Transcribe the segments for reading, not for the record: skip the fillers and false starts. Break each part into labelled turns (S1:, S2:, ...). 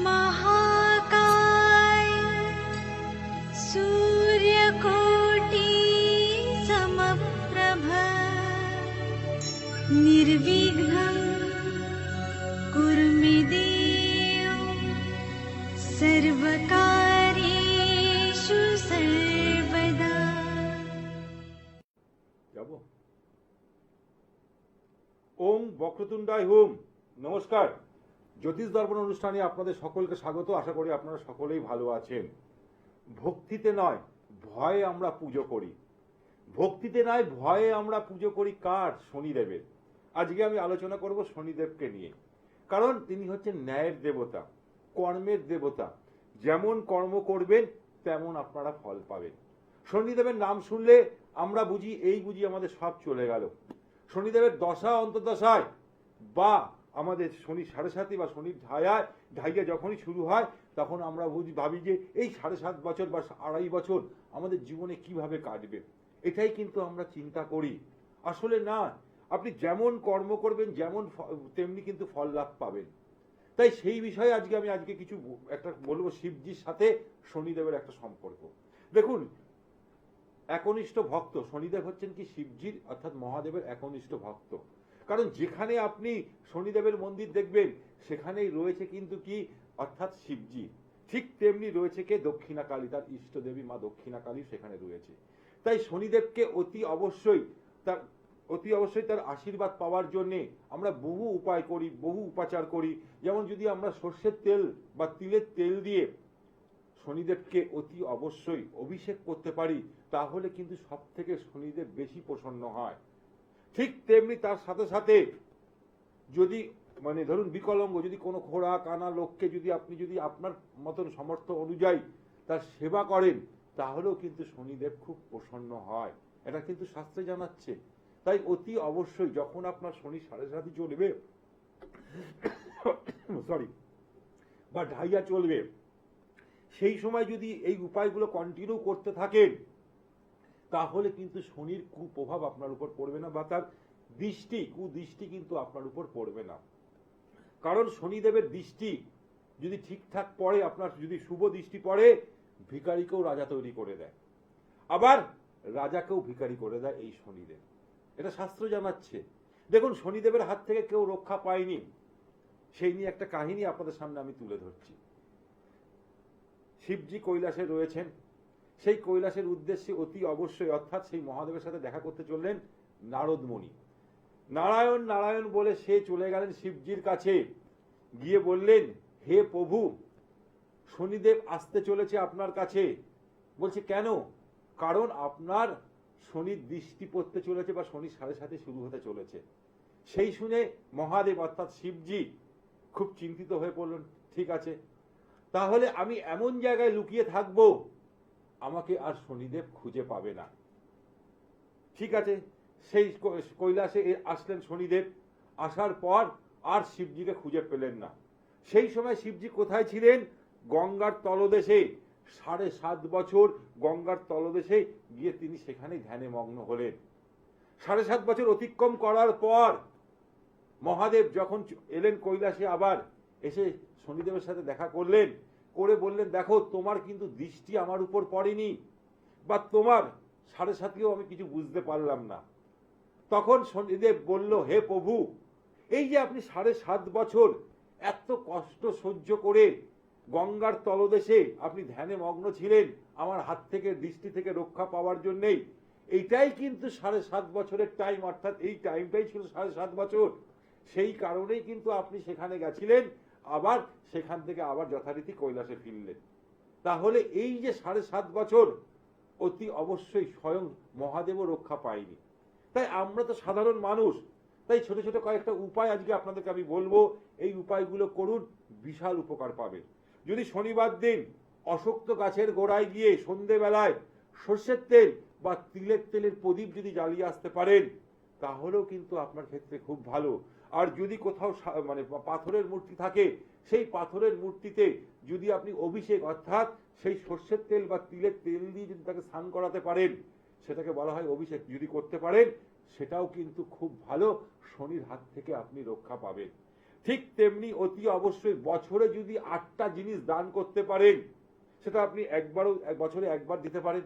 S1: महाकाय सूर्यकोटि समप्रभ निर्विघ्नं कुरु मे देव सर्वकार्येषु सर्वदा।
S2: ওম বক্রতুণ্ডায় হুম। নমস্কার, জ্যোতিষ দর্পণ অনুষ্ঠানে আপনাদের সকলকে স্বাগত। আশা করি আপনারা সকলেই ভালো আছেন। ভক্তিতে নয় ভয়ে আমরা পুজো করি, ভক্তিতে নয় ভয়ে আমরা পুজো করি কার? শনিদেবের। আজকে আমি আলোচনা করব শনিদেবকে নিয়ে, কারণ তিনি হচ্ছেন ন্যায়ের দেবতা, কর্মের দেবতা। যেমন কর্ম করবেন তেমন আপনারা ফল পাবেন। শনিদেবের নাম শুনলে আমরা বুঝি আমাদের সব চলে গেল। শনিদেবের দশা অন্তর্দশায় বা আমাদের শনি সাড়ে সাতি বা শনির ঢাইয়া যখনই শুরু হয় তখন আমরা ভাবি যে এই 7.5 বছর বা 2.5 বছর আমাদের জীবনে কিভাবে কাটবে, এটাই কিন্তু আমরা চিন্তা করি। আসলে না, আপনি যেমন কর্ম করবেন যেমন তেমনি কিন্তু ফল লাভ পাবেন। তাই সেই বিষয়ে আমি কিছু একটা বলবো। শিবজির সাথে শনিদেবের একটা সম্পর্ক দেখুন। একনিষ্ঠ ভক্ত শনিদেব হচ্ছেন কি শিবজির অর্থাৎ মহাদেবের একনিষ্ঠ ভক্ত। কারণ যেখানে আপনি শনিদেবের মন্দির দেখবেন সেখানেই রয়েছে কিন্তু কি অর্থাৎ শিবজি। ঠিক তেমনি রয়েছে কে? দক্ষিণা কালী, তার ইষ্ট দেবী মা দক্ষিণা কালী সেখানে রয়েছে। তাই শনিদেবকে অতি অবশ্যই তার আশীর্বাদ পাওয়ার জন্য আমরা বহু উপায় করি, বহু উপাচার করি। যেমন যদি আমরা সর্ষের তেল বা তিলের তেল দিয়ে শনিদেবকে অতি অবশ্যই অভিষেক করতে পারি, তাহলে কিন্তু সব থেকে শনিদেব বেশি প্রসন্ন হয়। ঠিক তেমনি তার সাথে সাথে যদি ধরুন বিকলাঙ্গ, যদি কোনো খোড়া কানা লোককে আপনি আপনার মতন সামর্থ্য অনুযায়ী তার সেবা করেন, তাহলেও কিন্তু শনিদেব খুব প্রসন্ন হয়। এটা কিন্তু শাস্ত্রে জানাচ্ছে। তাই অতি অবশ্যই যখন আপনার শনি সাড়ে সাতি চলবে বা ঢাইয়া চলবে, সেই সময় যদি এই উপায়গুলো কন্টিনিউ করতে থাকেন, তাহলে কিন্তু শনির কুপ্রভাব আপনার উপর পড়বে না বা তার কুদৃষ্টি কিন্তু আপনার উপর পড়বে না। কারণ শনিদেবের দৃষ্টি যদি ঠিকঠাক পড়ে, আপনার যদি শুভ দৃষ্টি পড়ে, ভিখারিকেও রাজা তৈরি করে দেয়, আবার রাজাকেও ভিখারি করে দেয় এই শনিদেব। এটা শাস্ত্র জানাচ্ছে। দেখুন, শনিদেবের হাত থেকে কেউ রক্ষা পায়নি, সেই নিয়ে একটা কাহিনী আপনাদের সামনে আমি তুলে ধরছি। শিবজি কৈলাসে রয়েছেন। সেই কৈলাসের উদ্দেশ্যে অতি অবশ্যই অর্থাৎ সেই মহাদেবের সাথে দেখা করতে চললেন নারদ মুনি। নারায়ণ নারায়ণ বলে সে চলে গেলেন শিবজির কাছে, গিয়ে বললেন, হে প্রভু, শনিদেব আসতে চলেছে আপনার কাছে। বলছে কেন? কারণ আপনার শনির দৃষ্টি পড়তে চলেছে বা শনি সাড়ে সাথে শুরু হতে চলেছে। সেই শুনে মহাদেব অর্থাৎ শিবজি খুব চিন্তিত হয়ে পড়লেন। ঠিক আছে, তাহলে আমি এমন জায়গায় লুকিয়ে থাকবো আমাকে আর শনিদেব খুঁজে পাবে না। ঠিক আছে, সেই কৈলাসে আসলেন শনিদেব। আসার পর আর শিবজিকে খুঁজে পেলেন না। সেই সময় শিবজি কোথায় ছিলেন? গঙ্গার তলদেশে। 7.5 বছর গঙ্গার তলদেশে গিয়ে তিনি সেখানে ধ্যানে মগ্ন হলেন। 7.5 বছর অতিক্রম করার পর মহাদেব যখন এলেন কৈলাসে, আবার এসে শনিদেবের সাথে দেখা করলেন, করে বললেন, দেখো তোমার কিন্তু দৃষ্টি আমার উপর পড়েনি বা তোমার সাড়ে সাতিও আমি কিছু বুঝতে পারলাম না। তখন শনিদেব বলল, হে প্রভু, এই যে আপনি 7.5 বছর এত কষ্ট সহ্য করে গঙ্গার তলদেশে আপনি ধ্যানে মগ্ন ছিলেন আমার হাত থেকে দৃষ্টি থেকে রক্ষা পাওয়ার জন্যই, এইটাই কিন্তু 7.5 বছরের টাইম, অর্থাৎ এই টাইমটাই ছিল 7.5 বছর। সেই কারণেই কিন্তু আপনি সেখানে গেছিলেন, আবার সেখান থেকে আবার যথারীতি কৈলাসে ফিরলেন। তাহলে এই যে 7.5 বছর অতি অবশ্যই স্বয়ং মহাদেবও রক্ষা পায়নি। তাই আমরা তো সাধারণ মানুষ, তাই ছোট ছোট কয়েকটা উপায় আজকে আপনাদেরকে আমি বলবো। এই উপায়গুলো করুন, বিশাল উপকার পাবেন। যদি শনিবার দিন অশোক্ত গাছের গোড়ায় গিয়ে সন্ধেবেলায় সর্ষের তেল বা তিলের তেলের প্রদীপ যদি জ্বালিয়ে আসতে পারেন, তাহলেও কিন্তু আপনার ক্ষেত্রে খুব ভালো। আর যদি কোথাও পাথরের মূর্তি থাকে, সেই পাথরের মূর্তিতে যদি আপনি অভিষেক অর্থাৎ সেই সর্ষের তেল বা তিলের তেল দিয়ে যদি তাকে স্নান করাতে পারেন, সেটাকে বলা হয় অভিষেক, যদি করতে পারেন, সেটাও কিন্তু খুব ভালো, শনির হাত থেকে আপনি রক্ষা পাবেন। ঠিক তেমনি অতি অবশ্যই বছরে যদি 8টা জিনিস দান করতে পারেন, সেটা আপনি বছরে একবার দিতে পারেন,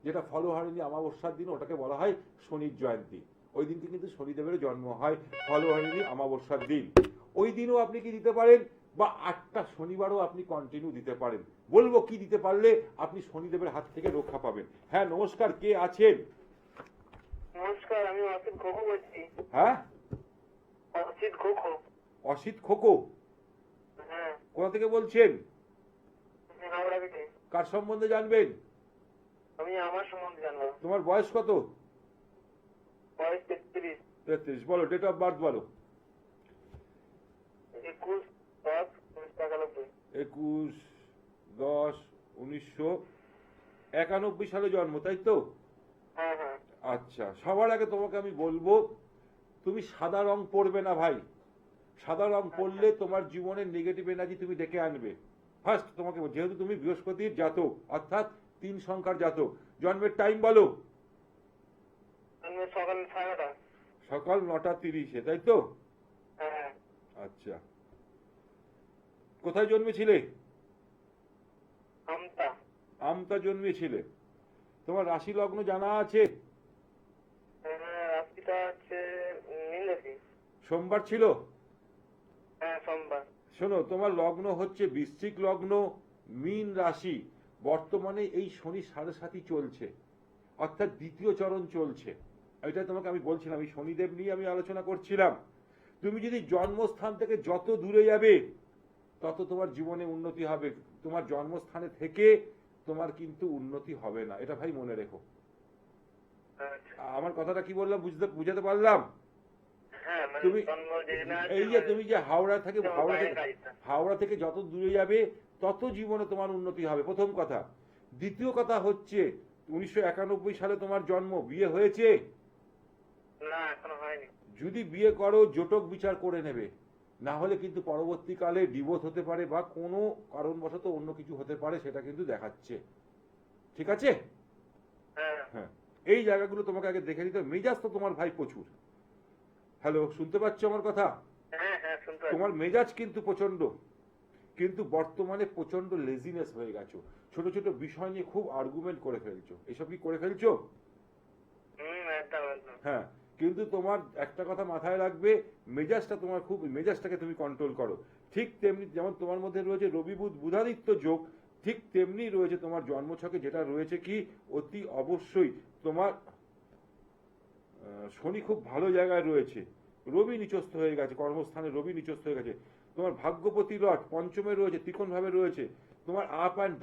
S2: যেটা ফলহারিণী অমাবস্যার দিন, ওটাকে বলা হয় শনির জয়ন্তী। ওই দিনকে কিন্তু শনিদেবের জন্ম হয় ফলহারিণী অমাবস্যার দিন। ওই দিনও আপনি কি দিতে পারেন, বা 8টা শনিবারও আপনি কন্টিনিউ দিতে পারেন। বলবো কি দিতে পারলে আপনি শনিদেবের হাত থেকে রক্ষা পাবেন। হ্যাঁ নমস্কার, কে আছেন?
S3: নমস্কার, আমি অসিত খোকো বলছি।
S2: হ্যাঁ,
S3: অসিত খোকো।
S2: অসিত খোকো,
S3: হ্যাঁ,
S2: কোথা থেকে বলছেন?
S3: আমি হাওড়া থেকে।
S2: কার সম্বন্ধে জানবেন?
S3: আমি আমার সম্বন্ধে জানবো।
S2: তোমার বয়স কত?
S3: বয়স 33।
S2: 33। বলো, ডেট অফ বার্থ বলো।
S3: 21/10/1991।
S2: 21/10/1991 সালে জন্ম, তাই তো?
S3: হ্যাঁ হ্যাঁ।
S2: আচ্ছা, সবার আগে তোমাকে আমি বলবো, তুমি সাদা রং পরবে না ভাই। সাদা রং পরলে তোমার জীবনের নেগেটিভ এনার্জি তুমি ডেকে আনবে। ফার্স্ট তোমাকে যেহেতু তুমি বৃহস্পতির জাতক, অর্থাৎ 3 সংখ্যার জাতক, জন্মের টাইম বলো।
S3: আমি সকাল 9:30।
S2: সকাল 9:30, তাই তো?
S3: হ্যাঁ।
S2: আচ্ছা, কোথায় জন্মেছিলে?
S3: আমতা।
S2: আমতা জন্মেছিলে। তোমার রাশি লগ্ন জানা আছে?
S3: রাশিটা হচ্ছে মীন রাশি।
S2: সোমবার ছিল?
S3: হ্যাঁ, সোমবার।
S2: শোনো, তোমার লগ্ন হচ্ছে বৃশ্চিক লগ্ন, মীন রাশি। বর্তমানে এই শনি 7.5 চলছে, অর্থাৎ দ্বিতীয় চরণ চলছে। এটা তোমাকে আমি বলছিলাম, এই শনিদেব নিয়ে আমি আলোচনা করছিলাম। তুমি যদি জন্মস্থান থেকে যত দূরে যাবে তত তোমার জীবনে উন্নতি হবে। তোমার জন্মস্থানে থেকে তোমার কিন্তু উন্নতি হবে না, এটা ভাই মনে রেখো।
S3: আচ্ছা।
S2: আমার কথাটা কি বললাম, বুঝাতে পারলাম?
S3: হ্যাঁ, মানে
S2: তুমি
S3: জন্ম যেখানে আছে,
S2: এই যে তুমি যে হাওড়া থেকে
S3: কাজটা।
S2: হাওড়া থেকে যত দূরে যাবে তত জীবনে তোমার উন্নতি হবে, প্রথম কথা। দ্বিতীয় কথা হচ্ছে 1991 সালে তোমার জন্ম, বিয়ে হয়েছে?
S3: না, এখনো হয়নি।
S2: যদি বিয়ে করো জটক বিচার করে নেবে, না হলে কিন্তু পরবর্তীকালে ডিভোর্স হতে পারে বা কোনো কারণবশত অন্য কিছু হতে পারে, সেটা কিন্তু দেখাচ্ছে। ঠিক আছে?
S3: হ্যাঁ
S2: হ্যাঁ, এই জায়গাগুলো তোমাকে আগে দেখে নিতে হবে। মেজাজ তো তোমার ভাই প্রচুর। হ্যালো, শুনতে পাচ্ছ আমার কথা?
S3: হ্যাঁ হ্যাঁ, শুনতে পাচ্ছি।
S2: তোমার মেজাজ কিন্তু প্রচন্ড, কিন্তু বর্তমানে প্রচন্ড লেজিনেস হয়ে গেছো। ছোট ছোট বিষয় নিয়ে খুব আর্গুমেন্ট করে ফেলছো। এসব কি করে ফেলছো?
S3: একদম একদম।
S2: হ্যাঁ, কিন্তু তোমার একটা কথা মাথায় রাখবে, মেজাজটা তোমার খুব, মেজাজটাকে তুমি কন্ট্রোল করো। ঠিক তেমনি যেমন তোমার মধ্যে রয়েছে রবি বুধ বুধাদিত্য যোগ, ঠিক তেমনি রয়েছে তোমার জন্মছকে যেটা রয়েছে কি, অতি অবশ্যই তোমার শনি খুব ভালো জায়গায় রয়েছে। রবি নিচস্থ হয়ে গেছে, কর্মস্থানে রবি নিচস্থ হয়ে গেছে। তোমার ভাগ্যপতি লট পঞ্চমে রয়েছে, ত্রিকোণ ভাবে রয়েছে। তোমার আপ অ্যান্ড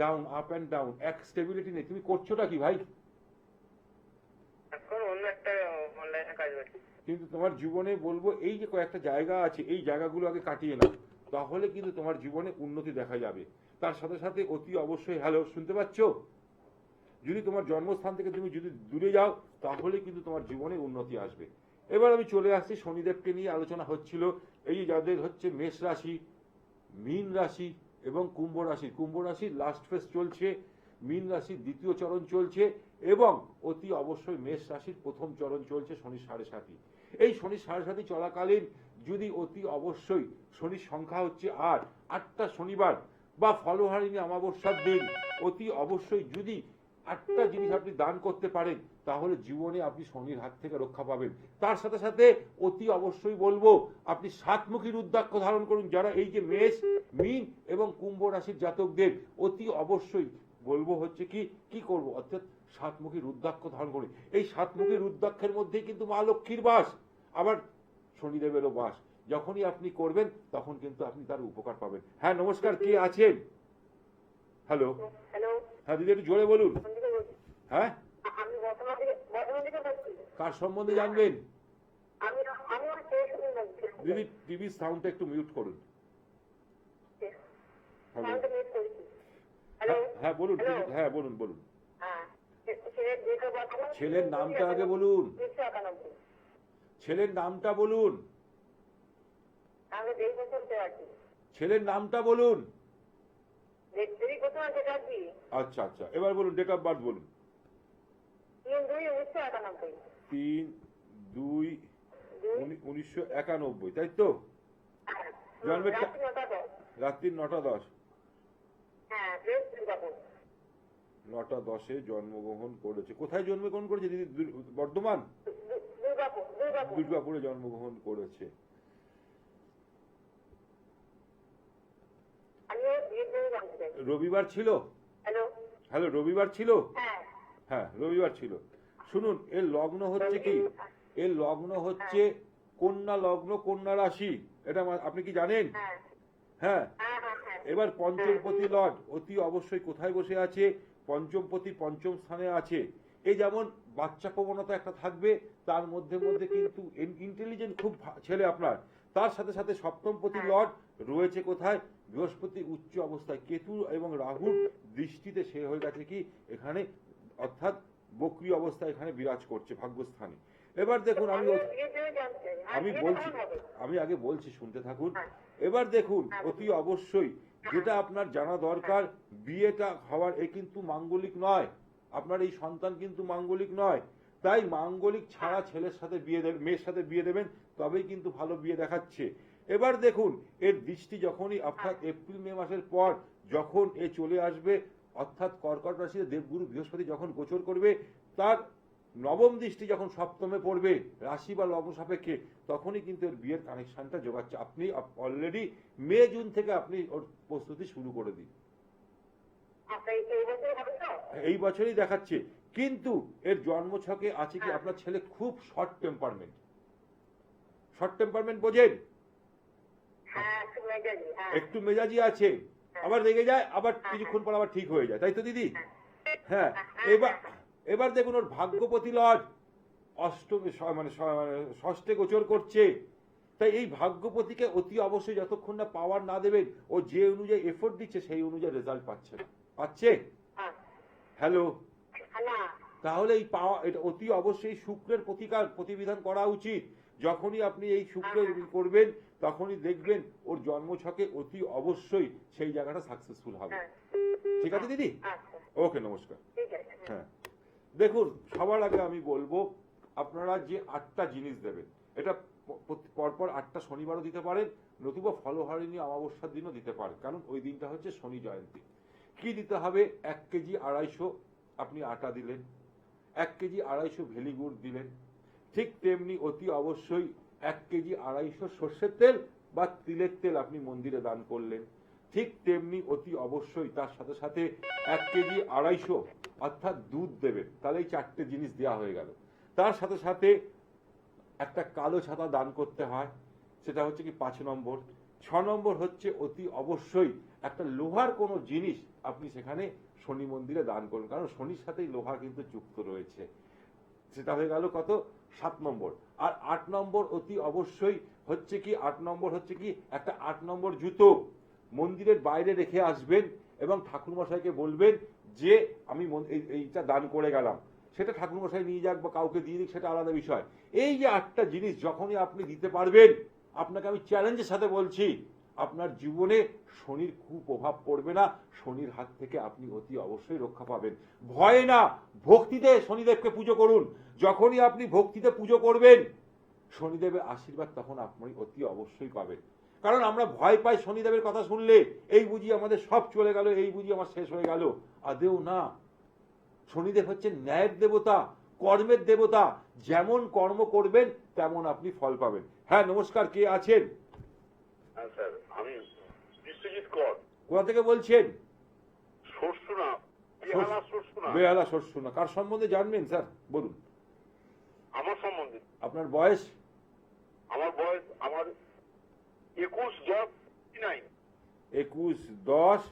S2: ডাউন, এক স্টেবিলিটি নেই। তুমি করছোটা কি ভাই?
S3: এখন অন্য একটা অনলাইনে কাজ করছি।
S2: কিন্তু তোমার জীবনে বলবো, এই যে কয়েকটা জায়গা আছে, এই জায়গাগুলো আগে কাটিয়ে নাও, তাহলে কিন্তু তোমার জীবনে উন্নতি দেখা যাবে। তার সাথে সাথে অতি অবশ্যই, হ্যালো শুনতে পাচ্ছ, যদি তোমার জন্মস্থান থেকে তুমি যদি দূরে যাও তাহলে কিন্তু তোমার জীবনে উন্নতি আসবে। এবার আমি চলে আসছি, শনিদেবকে নিয়ে আলোচনা হচ্ছিল। এই যাদের হচ্ছে মেষ রাশি, মীন রাশি এবং কুম্ভ রাশি। কুম্ভ রাশির লাস্ট ফেজ চলছে, মীন রাশির দ্বিতীয় চরণ চলছে, এবং অতি অবশ্যই মেষ রাশির প্রথম চরণ চলছে শনি 7.5। এই শনি 7.5 চলাকালীন যদি অতি অবশ্যই, শনির সংখ্যা হচ্ছে 8টা শনিবার বা ফলহারিণী অমাবস্যার দিন অতি অবশ্যই যদি 8টা জিনিস আপনি দান করতে পারেন, তাহলে জীবনে আপনি শনির হাত থেকে রক্ষা পাবেন। তার সাথে সাথে অতি অবশ্যই বলবো, আপনি 7মুখী রুদ্রাক্ষ ধারণ করুন। যারা এই যে মেষ, মীন এবং কুম্ভ রাশির জাতকদের অতি অবশ্যই বলবো হচ্ছে কি করব, অর্থাৎ 7মুখী রুদ্রাক্ষ ধারণ করি। এই 7মুখী রুদ্রাক্ষের মধ্যেই কিন্তু মা লক্ষ্মীর বাস, আবার শনিদেবেরও বাস। যখনই আপনি করবেন তখন কিন্তু আপনি তার উপকার পাবেন। হ্যাঁ নমস্কার, কে আছেন? হ্যালো।
S3: হ্যালো।
S2: হ্যাঁ দিদি, একটু জোরে বলুন। হ্যাঁ,
S3: আমি বর্তমান থেকে বলছি।
S2: কার সম্বন্ধে জানবেন?
S3: আমি আমি আমার ছেলের বলছি।
S2: দিদি টিভির সাউন্ডটা একটু মিউট করুন। হ্যালো।
S3: হ্যালো।
S2: হ্যাঁ বলুন, হ্যাঁ বলুন বলুন।
S3: হ্যাঁ, ছেলের ডেট অফ বার্থ।
S2: ছেলের নামটা আগে বলুন।
S3: 1991।
S2: ছেলের নামটা বলুন।
S3: আমি 2 বছর আছি।
S2: ছেলের নামটা বলুন।
S3: দেরি বছর আছে।
S2: আচ্ছা আচ্ছা, এবার বলুন ডেট অফ বার্থ বলুন।
S3: 3/2/1991।
S2: 3/2/1991, তাই তো? জন্মের
S3: রাত্রি 9:10।
S2: রাত্রি 9:10।
S3: হ্যাঁ, প্লেস দুর্গাপুর।
S2: 9:10 জন্মগ্রহণ করেছে। কোথায় জন্মগ্রহণ করেছে দিদি? বর্ধমান?
S3: দুর্গাপুর।
S2: দুর্গাপুরে জন্মগ্রহণ করেছে।
S3: আমি ওর বিয়ের জন্য জানতে চাই।
S2: রবিবার ছিল?
S3: হ্যালো।
S2: হ্যালো, রবিবার ছিল?
S3: হ্যাঁ।
S2: হ্যাঁ, রবিবার ছিল। শুনুন, এর লগ্ন হচ্ছে কি? এর লগ্ন হচ্ছে কন্যা লগ্ন, কন্যা রাশি। এটা আপনি কি জানেন?
S3: হ্যাঁ।
S2: হ্যাঁ।
S3: হ্যাঁ, হ্যাঁ, হ্যাঁ।
S2: এবার পঞ্চমপতি লর্ড অতি অবশ্যই কোথায় বসে আছে? পঞ্চমপতি পঞ্চম স্থানে আছে। এই যেমন বাচ্চা প্রবণতা একটা থাকবে, তার মধ্যে মধ্যে কিন্তু ইন্টেলিজেন্ট খুব ছেলে আপনার। তার সাথে সাথে সপ্তমপতি লর্ড রয়েছে কোথায়? বৃহস্পতি উচ্চ অবস্থায়, কেতু এবং রাহুর দৃষ্টিতে সে হয়ে গেছে কি এখানে, অর্থাৎ বক্রী অবস্থায় এখানে বিরাজ করছে ভাগ্যস্থানে। এবার দেখুন, আমি
S3: বিয়ের জন্য জানতে চাই।
S2: আমি
S3: বিয়েটা
S2: বলছি,
S3: কখন হবে?
S2: আমি আগে বলছি, শুনতে থাকুন। এবার দেখুন, অতি অবশ্যই যেটা আপনার জানা দরকার, বিয়েটা হওয়ার এ কিন্তু মাঙ্গলিক নয়, আপনার এই সন্তান কিন্তু মাঙ্গলিক নয়। তাই মাঙ্গলিক ছাড়া ছেলের সাথে বিয়ে দেবেন, মেয়ের সাথে বিয়ে দেবেন, তবেই কিন্তু ভালো বিয়ে দেখাচ্ছে। এবার দেখুন, এর দৃষ্টি যখনই অর্থাৎ এপ্রিল মে মাসের পর যখন এ চলে আসবে, অর্থাৎ কর্কট রাশিতে দেবগুরু বৃহস্পতি যখন গোচর করবে, তার নবম দৃষ্টি যখন সপ্তমে পড়বে রাশি বা লগ্ন সাপেক্ষে, তখনই কিন্তু এর বিয়ের কানেকশনটা জোগাচ্ছে। আপনি অলরেডি মে জুন থেকে আপনি ওর প্রস্তুতি শুরু করে দিন।
S3: আচ্ছা, এই বছর হবে তো?
S2: এই বছরই দেখাচ্ছে, কিন্তু এর জন্মছকে আছে কি আপনার ছেলে খুব শর্ট টেম্পারমেন্ট। শর্ট টেম্পারমেন্ট বোঝেন?
S3: হ্যাঁ, একটু মেজাজি। হ্যাঁ।
S2: একটু মেজাজি আছে, আবার রেগে যায়, আবার কিছুক্ষণ পর আবার ঠিক হয়ে যায়, তাই তো দিদি? হ্যাঁ। এবার এবার দেখুন, ওর ভাগ্যপতি লর্ড অষ্টমে মানে ষষ্ঠে গোচর করছে। তাই এই ভাগ্যপতিকে অতি অবশ্যই যতক্ষণ না পাওয়ার না দেবেন, ও যে অনুযায়ী এফোর্ট দিচ্ছে সেই অনুযায়ী রেজাল্ট পাচ্ছে না। পাচ্ছে?
S3: হ্যাঁ।
S2: হ্যালো।
S3: না।
S2: তাহলে এই পাওয়া, এটা অতি অবশ্যই শুক্রের প্রতিবিধান করা উচিত। যখনই আপনি এই শুক্রের করবেন, তখনই দেখবেন ওর জন্মছকে অতি অবশ্যই সেই জায়গাটা সাকসেসফুল হবে। ঠিক আছে দিদি? ওকে, নমস্কার।
S3: ঠিক আছে।
S2: হ্যাঁ, দেখুন, সবার আগে আমি বলবো, আপনারা যে 8টা জিনিস দেবেন, এটা পরপর 8টা শনিবারও দিতে পারেন, নতুবা ফলহারিণী অমাবস্যার দিনও দিতে পারেন, কারণ ওই দিনটা হচ্ছে শনি জয়ন্তী। কি দিতে হবে? 1 কেজি 250 আপনি আটা দিলেন, 1 কেজি 250 ভেলি গুড় দিলেন। ঠিক তেমনি অতি অবশ্যই 1 কেজি 250 সর্ষের তেল বা তিলের তেল আপনি মন্দিরে দান করলেন। ঠিক তেমনি অতি অবশ্যই তার সাথে সাথে 1 কেজি 250 অর্থাৎ দুধ দেবেন। তাহলে এই 4টে জিনিস দেওয়া হয়ে গেল। তার সাথে সাথে একটা কালো ছাতা দান করতে হয়, সেটা হচ্ছে কি 5 নম্বর। 6 নম্বর হচ্ছে অতি অবশ্যই একটা লোহার কোনো জিনিস আপনি সেখানে শনি মন্দিরে দান করুন, কারণ শনির সাথেই লোহা কিন্তু যুক্ত রয়েছে। সেটা হয়ে গেল কত? 7 নম্বর। আর 8 নম্বর অতি অবশ্যই হচ্ছে কি, 8 নম্বর হচ্ছে কি একটা 8 নম্বর জুতো মন্দিরের বাইরে রেখে আসবেন এবং ঠাকুরমশাইকে বলবেন যে আমি এইটা দান করে গেলাম। সেটা ঠাকুরমশাই নিয়ে যাক বা কাউকে দিয়ে দিক, সেটা আলাদা বিষয়। এই যে 8টা জিনিস যখনই আপনি দিতে পারবেন, আপনাকে আমি চ্যালেঞ্জের সাথে বলছি, আপনার জীবনে শনির কুপ্রভাব পড়বে না, শনির হাত থেকে আপনি অতি অবশ্যই রক্ষা পাবেন। ভয় না, ভক্তিতে শনিদেবকে পুজো করুন। যখনই আপনি ভক্তিতে পুজো করবেন, শনিদেবের আশীর্বাদ তখন আপনি অতি অবশ্যই পাবেন। কারণ আমরা ভয় পাই শনিদেবের কথা শুনলে, এই বুঝি আমাদের সব চলে গেল, এই বুঝি আমার শেষ হয়ে গেল। আদেও না, শনিদেব হচ্ছে ন্যায়ের দেবতা, কর্মের দেবতা। যেমন কর্ম করবেন তেমন আপনি ফল পাবেন। হ্যাঁ, নমস্কার, কে আছেন?
S4: হ্যাঁ স্যার, আমি বিশ্বজিৎ কর।
S2: কোথা থেকে বলছেন?
S4: সরসুনা, বেহালা সরসুনা।
S2: বেহালা সরসুনা। কার সম্বন্ধে জানবেন স্যার, বলুন।
S4: আমার সম্বন্ধে?
S2: আপনার বয়স?
S4: আমার বয়স আমার 21/10/59।
S2: 21/10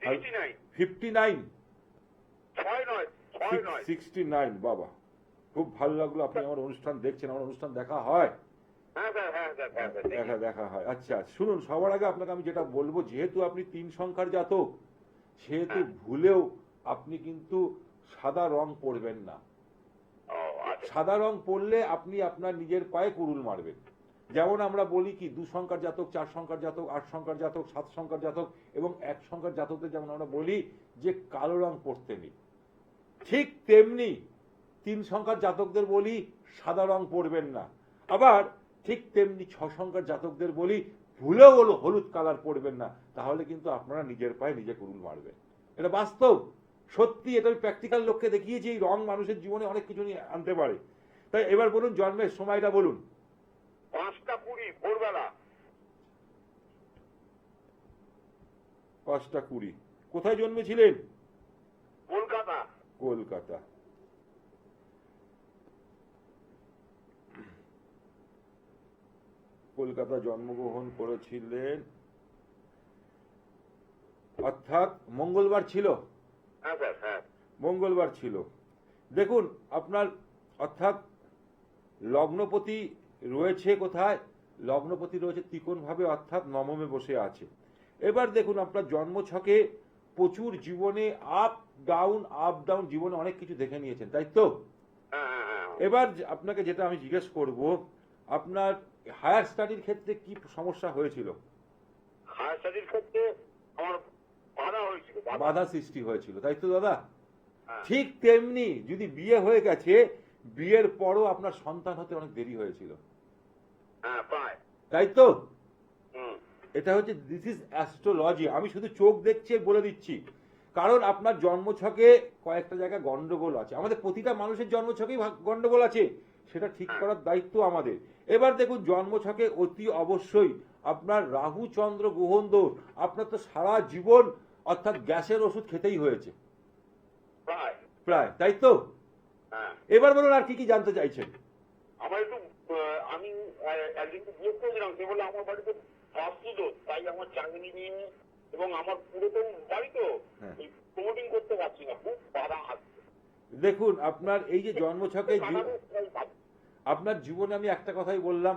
S4: 59
S2: 59
S4: 69
S2: 69। বাবা, খুব ভালো লাগলো আপনি আমার অনুষ্ঠান দেখছেন। আমার অনুষ্ঠান দেখা হয়?
S4: হ্যাঁ স্যার, হ্যাঁ স্যার, হ্যাঁ স্যার।
S2: দেখা হয়। আচ্ছা, শুনুন, সবার আগে আপনাকে আমি যেটা বলবো, যেহেতু আপনি 3 সংখ্যার জাতক, সেহেতু ভুলেও আপনি কিন্তু সাদা রং পরবেন না। সাদা রং পরলে আপনি আপনার নিজের পায়ে কুড়ুল মারবেন। যেমন আমরা বলি কি 2 সংখ্যার জাতক, 4 সংখ্যার জাতক, 8 সংখ্যার জাতক, 7 সংখ্যার জাতক এবং 1 সংখ্যার জাতকদের যেমন আমরা বলি যে কালো রং পরতে নেই, ঠিক তেমনি 3 সংখ্যার জাতকদের বলি সাদা রং পরবেন না। আবার ঠিক তেমনি 6 সংখ্যার জাতকদের বলি ভুলেও হলুদ কালার পরবেন না, তাহলে কিন্তু আপনারা নিজের পায়ে নিজে কুড়ুল মারবেন। এটা বাস্তব, সত্যি, এটা আমি প্র্যাকটিক্যাল লোককে দেখিয়েছি। এই রং মানুষের জীবনে অনেক কিছু নিয়ে আনতে পারে। তাই এবার বলুন জন্মের সময়টা বলুন।
S4: 5:20 ভোরবেলা।
S2: 5:20। কোথায় জন্মেছিলেন?
S4: কলকাতা।
S2: কলকাতা। কলকাতা জন্মগ্রহণ করেছিলেন, অর্থাৎ মঙ্গলবার ছিল।
S4: হ্যাঁ স্যার, হ্যাঁ।
S2: মঙ্গলবার ছিল। দেখুন আপনার অর্থাৎ লগ্নপতি রয়েছে কোথায়? লগ্নপতি রয়েছে ত্রিকোণ ভাবে, অর্থাৎ নবমে বসে আছে। এবার দেখুন আপনার জন্মছকে প্রচুর জীবনে আপ ডাউন জীবনে অনেক কিছু দেখে নিয়েছেন, তাই তো?
S4: হ্যাঁ, হ্যাঁ, হ্যাঁ।
S2: এবার আপনাকে যেটা আমি জিজ্ঞেস করব, আপনার হায়ার স্টাডির ক্ষেত্রে কি সমস্যা হয়েছিল?
S4: হায়ার স্টাডির ক্ষেত্রে আমার বাধা হয়েছিল।
S2: বাধা সৃষ্টি হয়েছিল, তাই তো দাদা?
S4: হ্যাঁ।
S2: ঠিক তেমনি যদি বিয়ে হয়ে গেছে, বিয়ের পরও আপনার সন্তান হতে অনেক দেরি হয়েছিল,
S4: হ্যাঁ, প্রায়।
S2: তাই তো?
S4: হুম।
S2: এটা হচ্ছে দিস ইজ অ্যাস্ট্রোলজি। আমি শুধু চোখ দেখছি বলে দিচ্ছি, কারণ আপনার জন্মছকে কয়েকটা জায়গায় গন্ডগোল আছে। আমাদের প্রতিটা মানুষের জন্মছকেই গন্ডগোল আছে, সেটা ঠিক করার দায়িত্ব আমাদের। এবার দেখুন জন্মছকে অতি অবশ্যই আপনার রাহু চন্দ্র গ্রহণ দোষ। আপনার তো সারা জীবন অর্থাৎ গ্যাসের ওষুধ খেতেই হয়েছে প্রায়, তাই তো?
S4: হ্যাঁ।
S2: এবার বলুন আর কি কি জানতে চাইছেন?
S4: আমার একটু আমি একদিন বিয়োগ করেছিলাম, সে বলে আমার বাড়িতে বাস্তু দোষ, তাই আমার চাকরি নিয়ে এবং আমার পুরাতন বাড়ি তো প্রমোটিং করতে পারছি না, খুব বাধা আসছে।
S2: দেখুন আপনার এই যে জন্মছকে আপনার জীবনে আমি একটা কথাই বললাম,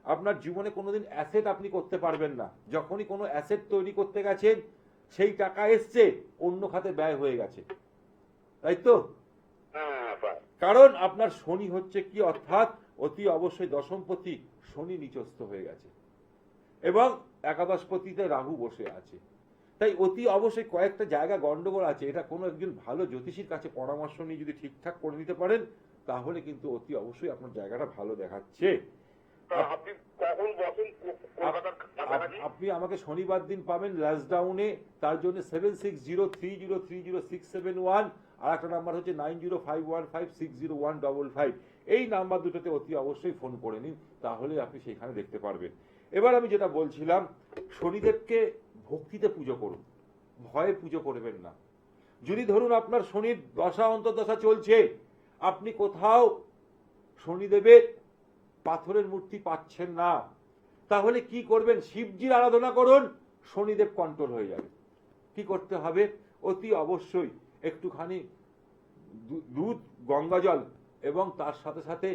S2: আপনার জীবনে কোনোদিন অ্যাসেট আপনি করতে পারবেন না। যখনই কোনো অ্যাসেট তৈরি করতে গেছেন, সেই টাকা এসছে অন্য খাতে ব্যয় হয়ে গেছে, তাই তো? কারণ আপনার শনি হচ্ছে কি, অর্থাৎ অতি অবশ্যই দশমপতি শনি নিচস্থ হয়ে গেছে এবং একাদশপতিতে রাহু বসে আছে। তাই অতি অবশ্যই কয়েকটা জায়গা গন্ডগোল আছে। এটা কোনো একজন ভালো জ্যোতিষীর কাছে পরামর্শ নিয়ে যদি ঠিকঠাক করে নিতে পারেন, তাহলে কিন্তু অতি অবশ্যই আপনার জায়গাটা ভালো দেখাচ্ছে। আপনি আমাকে শনিবার দিন পাবেন লাসডাউনে, তার জন্য 7603030671, আর একটা নাম্বার হচ্ছে 9051560155। এই নাম্বার দুটোতে অতি অবশ্যই ফোন করে নিন, তাহলে আপনি সেখানে দেখতে পারবেন। এবার আমি যেটা বলছিলাম, শনিদেবকে ভক্তিতে পুজো করুন, ভয়ে পুজো করবেন না। যদি ধরুন আপনার শনির দশা অন্তর্দশা চলছে, আপনি কোথাও শনিদেবের পাথরের মূর্তি পাচ্ছেন না, তাহলে কি করবেন? শিবজির আরাধনা করুন, শনিদেব কন্ট্রোল হয়ে যাবে। কি করতে হবে? অতি অবশ্যই একটুখানি দুধ, গঙ্গাজল এবং তার সাথে সাথে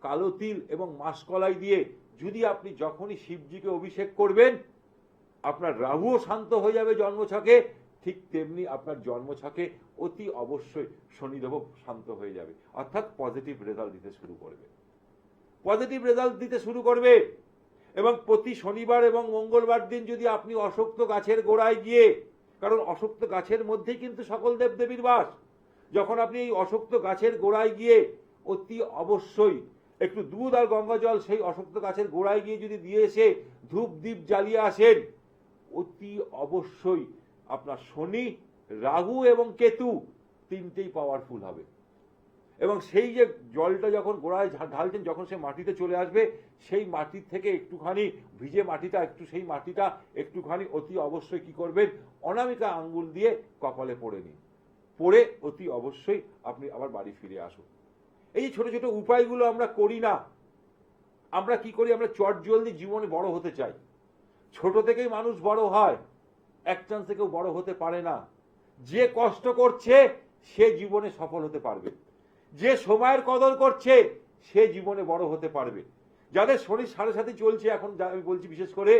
S2: কালো তিল এবং মাসকলাই দিয়ে যদি আপনি যখনই শিবজিকে অভিষেক করবেন, আপনার রাহুও শান্ত হয়ে যাবে জন্মছকে, ঠিক তেমনি আপনার জন্মছকে অতি অবশ্যই শনিদেবও শান্ত হয়ে যাবে, অর্থাৎ পজিটিভ রেজাল্ট দিতে শুরু করবে। পজিটিভ রেজাল্ট দিতে শুরু করবে। এবং প্রতি শনিবার এবং মঙ্গলবার দিন যদি আপনি অশক্ত গাছের গোড়ায় গিয়ে, কারণ অশক্ত গাছের মধ্যেই কিন্তু সকল দেবদেবীর বাস, যখন আপনি এই অশক্ত গাছের গোড়ায় গিয়ে অতি অবশ্যই একটু দুধ আর গঙ্গা জল সেই অশক্ত গাছের গোড়ায় গিয়ে যদি দিয়ে এসে ধূপ দ্বীপ জ্বালিয়ে আসেন, অতি অবশ্যই আপনার শনি, রাহু এবং কেতু তিনটেই পাওয়ারফুল হবে। এবং সেই যে জলটা যখন গোড়ায় ঢালছেন, যখন সে মাটিতে চলে আসবে, সেই মাটির থেকে একটুখানি ভিজে মাটিটা সেই মাটিটা একটুখানি অতি অবশ্যই কি করবেন? অনামিকা আঙ্গুল দিয়ে কপালে পড়ে নিন, পড়ে অতি অবশ্যই আপনি আবার বাড়ি ফিরে আসুন। এই ছোট ছোট উপায়গুলো আমরা করি না। আমরা কি করি? আমরা চটজলদি জীবনে বড় হতে চাই। ছোট থেকেই মানুষ বড় হয়, এক চান্সে কেউ বড় হতে পারে না। যে কষ্ট করছে সে জীবনে সফল হতে পারবে, যে সময়ের কদর করছে সে জীবনে বড় হতে পারবে। যাদের শরীর 7.5 চলছে, এখন আমি বলছি বিশেষ করে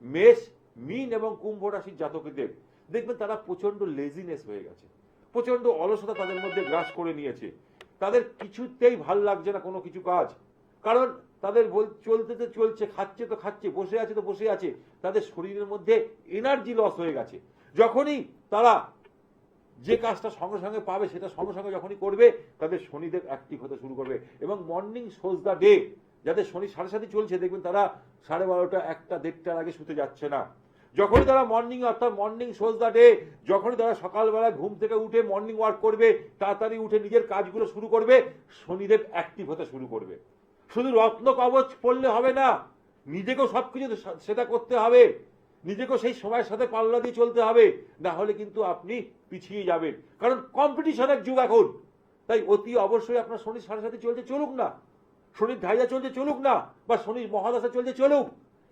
S2: মেষ, মীন এবং কুম্ভ রাশির জাতকদের, দেখবেন তারা প্রচন্ড লেজিনেস হয়ে গেছে, প্রচন্ড অলসতা তাদের মধ্যে গ্রাস করে নিয়েছে। তাদের কিছুতেই ভাল লাগছে না কোনো কিছু কাজ, কারণ তাদের চলতে তো চলছে, খাচ্ছে তো খাচ্ছে, বসে আছে তো বসে আছে, তাদের শরীরের মধ্যে এনার্জি লস হয়ে গেছে। যখনই তারা যে কাজটা সঙ্গে সঙ্গে পাবে, সেটা সঙ্গে সঙ্গে যখনই করবে, তাদের শনিদেব অ্যাক্টিভ হতে শুরু করবে এবং মর্নিং শোজ দ্য ডে, যাদের শনি 7:30 চলছে দেখবেন তারা 12:30, 1টা, 1:30টার আগে শুতে যাচ্ছে না। যখনই তারা মর্নিং অর্থাৎ মর্নিং শোজ দ্য ডে, যখনই তারা সকালবেলা ঘুম থেকে উঠে মর্নিং ওয়াক করবে, তাড়াতাড়ি উঠে নিজের কাজগুলো শুরু করবে, শনিদেব অ্যাক্টিভ হতে শুরু করবে। শুধু রত্ন কবচ পড়লে হবে না, নিজেকেও সবকিছু সেটা করতে হবে, নিজেকেও সেই সময়ের সাথে পাল্লা দিয়ে চলতে হবে, না হলে কিন্তু আপনি পিছিয়ে যাবেন। কারণ কম্পিটিশনের যুগ এখন। তাই অতি অবশ্যই আপনার শনি 7:30 চলছে, চলুক না, শনির ঢাইয়া চলছে চলুক না, বা শনির মহাদশা চলছে চলুক,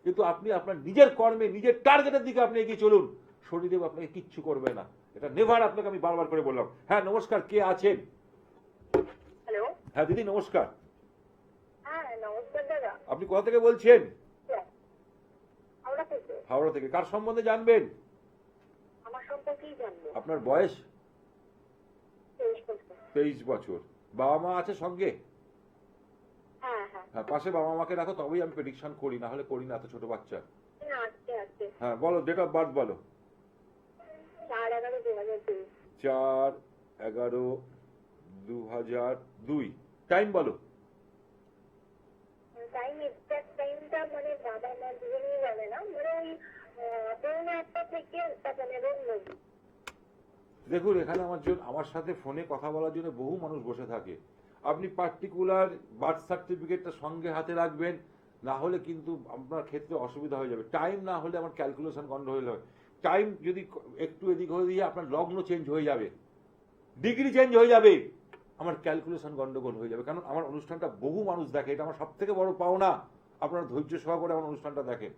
S2: কিন্তু আপনি আপনার নিজের কর্মে নিজের টার্গেটের দিকে আপনি এগিয়ে চলুন, শনিদেব আপনাকে কিচ্ছু করবে না। এটা নেভার আপনাকে আমি বারবার করে বললাম। হ্যাঁ নমস্কার, কে আছেন?
S3: হ্যালো।
S2: হ্যাঁ দিদি নমস্কার।
S3: হ্যাঁ নমস্কার দাদা।
S2: আপনি কোথা থেকে বলছেন?
S3: হাওড়া থেকে।
S2: হাওড়া থেকে। কার সম্বন্ধে জানবেন?
S3: আমার সম্পর্কেই জানবো।
S2: আপনার বয়স?
S3: 23 বছর।
S2: 23 বছর। বাবা মা আছে সঙ্গে?
S3: হ্যাঁ হ্যাঁ।
S2: হ্যাঁ, পাশে বাবা মাকে রাখো, তবেই আমি প্রেডিকশন করি, না হলে করি না এত ছোট বাচ্চা।
S3: না আছে আছে।
S2: হ্যাঁ বলো, ডেট অফ বার্থ বলো।
S3: 4/11/2002।
S2: 4/11/2002। টাইম বলো।
S3: টাইম এক্সাক্ট টাইমটা মানে বাবা মা দুজনেই জানে না, মানে ওই 1:30 থেকে 15 মধ্যে।
S2: দেখুন এখানে আমার সাথে ফোনে কথা বলার জন্য বহু মানুষ বসে থাকে। আপনি পার্টিকুলার বার্থ সার্টিফিকেটটা সঙ্গে হাতে রাখবেন, না হলে কিন্তু আপনার ক্ষেত্রে অসুবিধা হয়ে যাবে। টাইম না হলে আমার ক্যালকুলেশন গন্ডগোল হয়। টাইম যদি একটু এদিক হয়ে দিয়ে আপনার লগ্ন চেঞ্জ হয়ে যাবে, ডিগ্রি চেঞ্জ হয়ে যাবে, আমার ক্যালকুলেশন গন্ডগোল হয়ে যাবে। কারণ আমার অনুষ্ঠানটা বহু মানুষ দেখে, এটা আমার সব থেকে বড় পাওনা, আপনারা ধৈর্য সহকারে আমার অনুষ্ঠানটা দেখেন।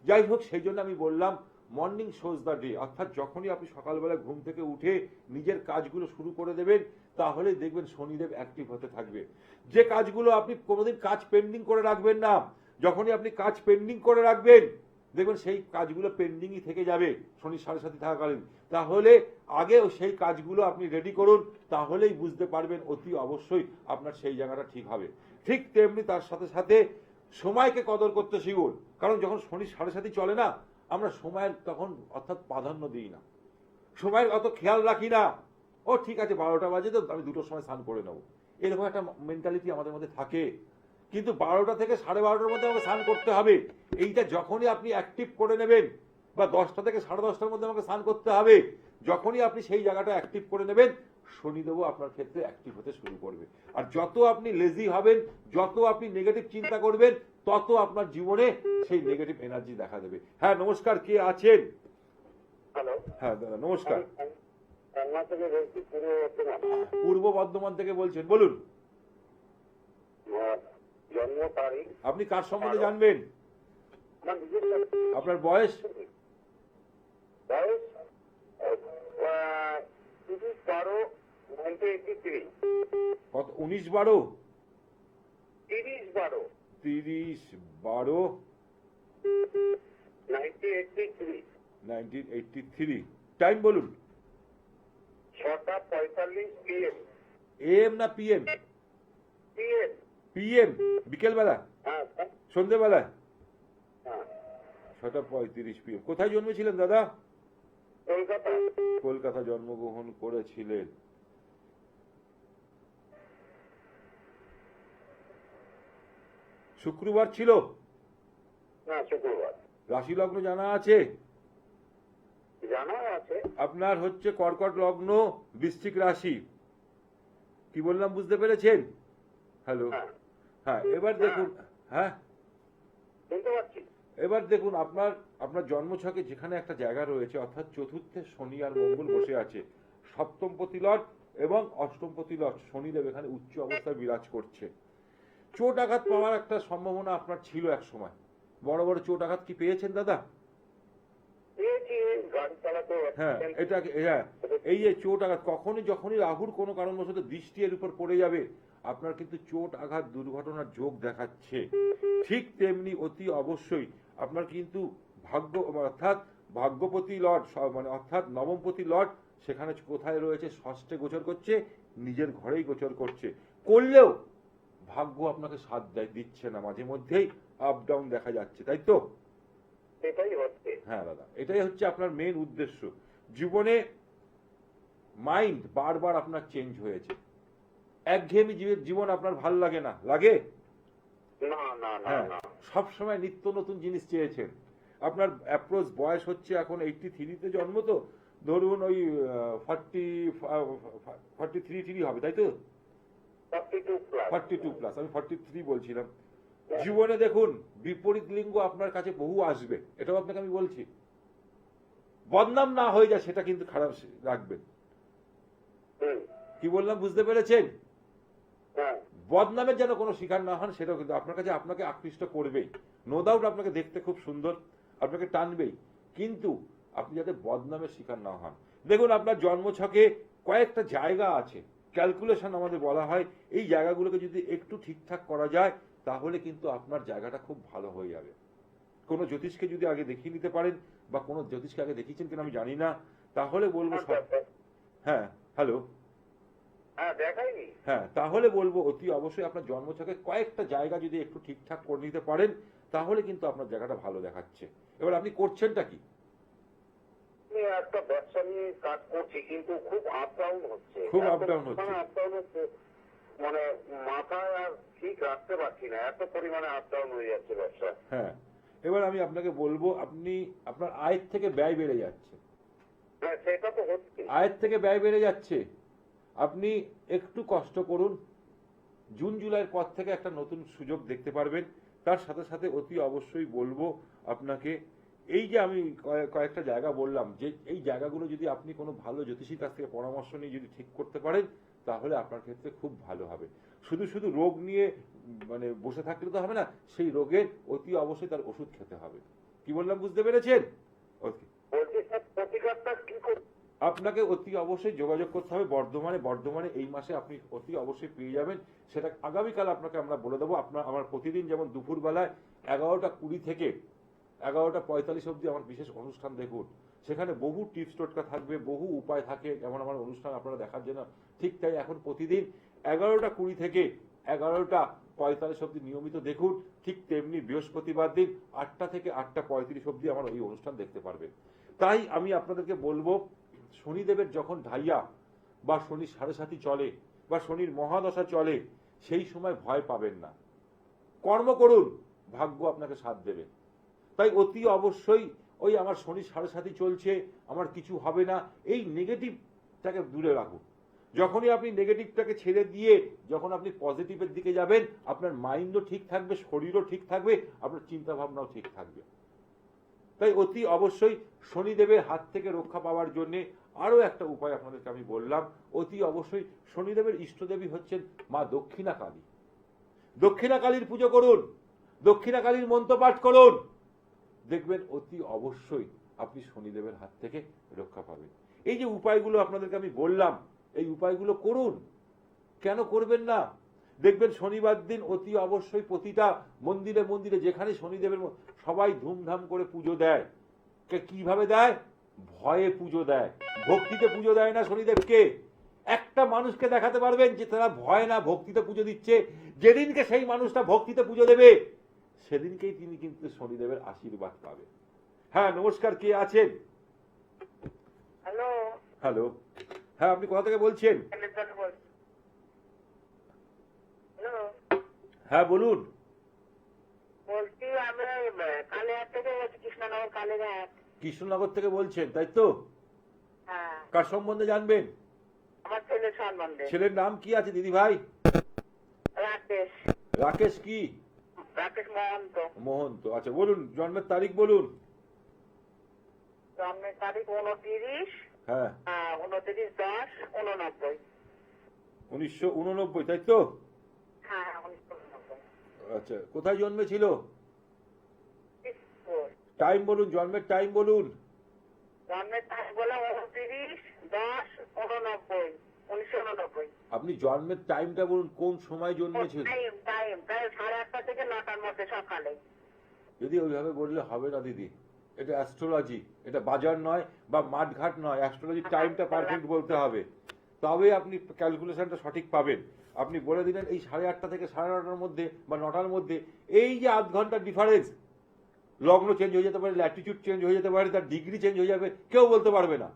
S2: যাই হোক, সেই জন্য আমি বললাম মর্নিং শোজ দ্য ডে, অর্থাৎ যখনই আপনি সকালবেলা ঘুম থেকে উঠে নিজের কাজগুলো শুরু করে দেবেন, তাহলেই দেখবেন শনিদেব অ্যাক্টিভ হতে থাকবে। যে কাজগুলো আপনি কোনোদিন কাজ পেন্ডিং করে রাখবেন না, যখনই আপনি কাজ পেন্ডিং করে রাখবেন দেখবেন সেই কাজগুলো পেন্ডিংই থেকে যাবে শনি 7:30 থাকাকালীন। তাহলে আগে সেই কাজগুলো আপনি রেডি করুন, তাহলেই বুঝতে পারবেন অতি অবশ্যই আপনার সেই জায়গাটা ঠিক হবে। ঠিক তেমনি তার সাথে সাথে সময়কে কদর করতে শিখুন। কারণ যখন শনি 7:30 চলে না, আমরা সময়ের তখন অর্থাৎ প্রাধান্য দিই না, সময়ের অত খেয়াল রাখি না। ও ঠিক আছে 12টা বাজে তো আমি 2টোর সময় স্নান করে নেবো, এরকম একটা মেন্টালিটি আমাদের মধ্যে থাকে। কিন্তু 12টা থেকে 12:30টার মধ্যে আমাকে স্নান করতে হবে, এইটা যখনই আপনি অ্যাক্টিভ করে নেবেন, বা 10টা থেকে 10:30টার মধ্যে আমাকে স্নান করতে হবে, যখনই আপনি সেই জায়গাটা অ্যাক্টিভ করে নেবেন, শনিদেবও আপনার ক্ষেত্রে অ্যাক্টিভ হতে শুরু করবে। আর যত আপনি লেজি হবেন, যত আপনি নেগেটিভ চিন্তা করবেন, তত আপনার জীবনে সেই নেগেটিভ এনার্জি দেখা দেবে। হ্যাঁ নমস্কার, কে আছেন?
S3: হ্যালো।
S2: হ্যাঁ দাদা নমস্কার।
S3: রান্না থেকে বলছি,
S2: পূর্ব বর্ধমান থেকে বলছেন, বলুন।
S3: জন্ম তারিখ।
S2: আপনি কার সম্বন্ধে জানবেন?
S3: আমার নিজের
S2: আপনার বয়স?
S3: বয়স 30/12/1983।
S2: কত? 19/12?
S3: 30/12
S2: 30/12/1983। 1983। টাইম বলুন।
S3: 6:45 PM।
S2: এএম না পিএম?
S3: PM।
S2: পিএম বিকেলবেলা,
S3: হ্যাঁ
S2: সন্ধ্যেবেলা?
S3: হ্যাঁ।
S2: 6:35 PM। কোথায় জন্মেছিলেন দাদা?
S3: কলকাতা।
S2: কলকাতা জন্মগ্রহণ করেছিলেন। শুক্রবার ছিল?
S3: না শুক্রবার।
S2: রাশি লগ্ন জানা আছে?
S3: জানা আছে।
S2: আপনার হচ্ছে কর্কট লগ্ন, বৃশ্চিক রাশি। কি বললাম বুঝতে পেরেছেন? হ্যালো।
S3: হ্যাঁ
S2: হ্যাঁ এবার দেখুন। হ্যাঁ
S3: শুনতে পাচ্ছি।
S2: এবার দেখুন আপনার জন্মছকে যেখানে একটা জায়গা রয়েছে, অর্থাৎ চতুর্থে শনি আর মঙ্গল বসে আছে, সপ্তমপতি লর্ড এবং অষ্টমপতি লর্ড শনিদেব এখানে উচ্চ অবস্থায় বিরাজ করছে। চোট আঘাত পাওয়ার একটা সম্ভাবনা আপনার ছিল এক সময়। বড় বড় চোট আঘাত কি পেয়েছেন দাদা?
S3: গাড়ি চালাতে।
S2: হ্যাঁ এটা হ্যাঁ, এই যে চোট আঘাত, যখনই রাহুর কোনো কারণবশত দৃষ্টি এর উপর পড়ে যাবে, আপনার কিন্তু চোট আঘাত দুর্ঘটনার যোগ দেখাচ্ছে। ঠিক তেমনি অতি অবশ্যই আপনার কিন্তু ভাগ্যপতি লর্ড, মানে অর্থাৎ নবমপতি লর্ড সেখানে কোথায় রয়েছে? ষষ্ঠে গোচর করছে, নিজের ঘরেই গোচর করছে। করলেও ভাগ্য আপনাকে সাথ দিচ্ছে না, মাঝে মধ্যেই আপ ডাউন দেখা যাচ্ছে, তাই তো?
S3: সেটাই হচ্ছে।
S2: হ্যাঁ দাদা, এটাই হচ্ছে আপনার মেন উদ্দেশ্য। জীবনে মাইন্ড বারবার আপনার চেঞ্জ হয়েছে, একঘেয়েমি জীবন আপনার ভাল লাগে না, লাগে?
S4: না না না
S2: হ্যাঁ,
S4: না
S2: সবসময় নিত্য নতুন জিনিস চেয়েছেন। আপনার অ্যাপ্রোচ বয়স হচ্ছে এখন 83-তে জন্ম, তো ধরুন ওই 43 হবে, তাই তো? 42 প্লাস, আমি 43 বলছিলাম। জীবনে দেখুন বিপরীত লিঙ্গ আপনার কাছে বহু আসবে, এটাও আপনাকে আমি বলছি। বদনাম না হয়ে যায় সেটা কিন্তু খারাপ রাখবেন। কি বললাম বুঝতে পেরেছেন?
S4: হ্যাঁ
S2: বদনামের যেন কোনো শিকার না হন, সেটাও কিন্তু আপনার কাছে আপনাকে আকৃষ্ট করবেই। নো ডাউট আপনাকে দেখতে খুব সুন্দর, আপনাকে টানবেই, কিন্তু আপনি যাতে বদনামের শিকার না হন। দেখুন আপনার জন্মছকে কয়েকটা জায়গা আছে, ক্যালকুলেশন আমাদের বলা হয়, এই জায়গাগুলোকে যদি একটু ঠিকঠাক করা যায় তাহলে কিন্তু আপনার জায়গাটা খুব ভালো হয়ে যাবে। কোনো জ্যোতিষকে যদি আগে দেখিয়ে নিতে পারেন, বা কোনো জ্যোতিষকে আগে দেখিয়েছেন কিনা আমি জানি না, তাহলে বলবো হ্যাঁ হ্যালো
S4: হ্যাঁ দেখাইনি।
S2: হ্যাঁ, তাহলে বলবো অতি অবশ্যই আপনার জন্মছকে কয়েকটা জায়গা যদি একটু ঠিকঠাক করে নিতে পারেন তাহলে কিন্তু আপনার জায়গাটা ভালো দেখাচ্ছে। এবার আপনি করছেনটা কি?
S4: আমি একটা ব্যবসা নিয়ে কাজ করছি, কিন্তু খুব আপ ডাউন হচ্ছে,
S2: খুব up down হচ্ছে।
S4: আপ ডাউন হচ্ছে, মানে মাথায় আর ঠিক রাখতে পারছি না, এত পরিমাণে আপ ডাউন হয়ে যাচ্ছে ব্যবসা।
S2: হ্যাঁ, এবার আমি আপনাকে বলবো আপনার আয়ের থেকে ব্যয় বেড়ে যাচ্ছে।
S4: হ্যাঁ সেটা তো হচ্ছে।
S2: আয়ের থেকে ব্যয় বেড়ে যাচ্ছে, আপনি একটু কষ্ট করুন। জুন জুলাইয়ের পর থেকে একটা নতুন সুযোগ দেখতে পারবেন। তার সাথে সাথে অতি অবশ্যই বলবো আপনাকে, এই যে আমি কয়েকটা জায়গা বললাম, যে এই জায়গাগুলো যদি আপনি কোনো ভালো জ্যোতিষীর কাছ থেকে পরামর্শ নিয়ে যদি ঠিক করতে পারেন তাহলে আপনার ক্ষেত্রে খুব ভালো হবে। শুধু শুধু রোগ নিয়ে মানে বসে থাকলে তো হবে না, সেই রোগের অতি অবশ্যই তার ওষুধ খেতে হবে। কি বললাম বুঝতে পেরেছেন? ওকে,
S4: বলছি স্যার প্রতিকারটা কি করতে?
S2: আপনাকে অতি অবশ্যই যোগাযোগ করতে হবে বর্ধমানে এই মাসে আপনি অতি অবশ্যই পেয়ে যাবেন। সেটা আগামীকাল আপনাকে আমরা বলে দেবো। আমার প্রতিদিন যেমন দুপুরবেলায় 11:20 থেকে 11:45 অবধি আমার বিশেষ অনুষ্ঠান দেখুন, সেখানে বহু টিপস টোটকা থাকবে, বহু উপায় থাকে, যেমন আমার অনুষ্ঠান আপনারা দেখার জন্য। ঠিক তাই এখন প্রতিদিন 11:20 থেকে 11:45 অবধি নিয়মিত দেখুন। ঠিক তেমনি বৃহস্পতিবার দিন 8টা থেকে 8:35 অবধি আমার ওই অনুষ্ঠান দেখতে পারবেন। তাই আমি আপনাদেরকে বলবো, শনিদেবের যখন ঢাইয়া বা শনি সাড়ে সাথী চলে বা শনির মহাদশা চলে, সেই সময় ভয় পাবেন না, কর্ম করুন, ভাগ্য আপনাকে সাথ দেবে। তাই অতি অবশ্যই ওই আমার শনি সাড়ে সাথী চলছে, আমার কিছু হবে না, এই নেগেটিভটাকে দূরে রাখুন। যখনই আপনি নেগেটিভটাকে ছেড়ে দিয়ে যখন আপনি পজিটিভের দিকে যাবেন, আপনার মাইন্ডও ঠিক থাকবে, শরীরও ঠিক থাকবে, আপনার চিন্তা ভাবনাও ঠিক থাকবে। তাই অতি অবশ্যই শনিদেবের হাত থেকে রক্ষা পাওয়ার জন্য আরো একটা উপায় আপনাদেরকে আমি বললাম। অতি অবশ্যই শনিদেবের ইষ্টদেবী হচ্ছেন মা দক্ষিণা কালী। দক্ষিণা কালীর পুজো করুন, দক্ষিণা কালীর মন্ত্র পাঠ করুন, দেখবেন অতি অবশ্যই আপনি শনিদেবের হাত থেকে রক্ষা পাবেন। এই যে উপায়গুলো আপনাদেরকে আমি বললাম, এই উপায়গুলো করুন, কেন করবেন না? দেখবেন শনিবার দিন অতি অবশ্যই প্রতিটা মন্দিরে মন্দিরে যেখানে শনিদেবের সবাই ধুমধাম করে পুজো দেয়। কিভাবে দেয়? ভয়ে পুজো দেয়, ভক্তিতে পুজো দেয় না শনিদেবকে। একটা মানুষকে দেখাতে পারবেন যে তারা ভয় না ভক্তিতে পুজো দিচ্ছে, যেদিনকে সেই মানুষটা ভক্তিতে পুজো দেবে সেদিনকেই তিনি কিন্তু শনিদেবের আশীর্বাদ পাবে। হ্যাঁ নমস্কার, কে আছেন?
S3: হ্যালো
S2: হ্যালো, হ্যাঁ আপনি কোথা থেকে বলছেন?
S3: হ্যালো,
S2: হ্যাঁ বলুন।
S3: বলছি আমি কালীঘাট থেকে বলছি, কৃষ্ণনগর কালীঘাট।
S2: কৃষ্ণনগর থেকে বলছেন, তাই তো?
S3: হ্যাঁ,
S2: কার সম্বন্ধে জানবেন?
S3: আমার ছেলের সম্বন্ধে।
S2: ছেলের নাম কি আছে দিদি ভাই?
S3: রাকেশ।
S2: রাকেশ কি?
S3: রাকেশ মহন্ত।
S2: মোহন্ত, আচ্ছা বলুন জন্মের তারিখ বলুন।
S3: জন্মের তারিখ 29
S2: হ্যাঁ
S3: 29/10/89।
S2: 1989, তাই তো?
S3: হ্যাঁ 1989।
S2: আচ্ছা, কোথায় জন্মেছিল? টাইম বলুন, জন্মের টাইম বলুন।
S3: জন্মের তারিখ বলে 29/10/89, 1989।
S2: আপনি জন্মের টাইমটা বলুন, কোন সময় জন্মেছিল?
S3: টাইম প্রায় 8:30 থেকে 9টার মধ্যে সকালে।
S2: যদি ওইভাবে বললে হবে না দিদি, এটা অ্যাস্ট্রোলজি, এটা বাজার নয় বা মাঠঘাট নয়। অ্যাস্ট্রোলজি টাইমটা পারফেক্ট বলতে হবে, তবে আপনি ক্যালকুলেশনটা সঠিক পাবেন। আপনি বলে দিলেন এই 8:30 থেকে 9:30 মধ্যে বা 9টার মধ্যে, এই যে আধ ঘন্টার ডিফারেন্স, লগ্ন চেঞ্জ হয়ে যেতে পারে, ল্যাটিটিউড চেঞ্জ হয়ে যেতে পারে, তার ডিগ্রি চেঞ্জ হয়ে যাবে, কেউ বলতে পারবে না।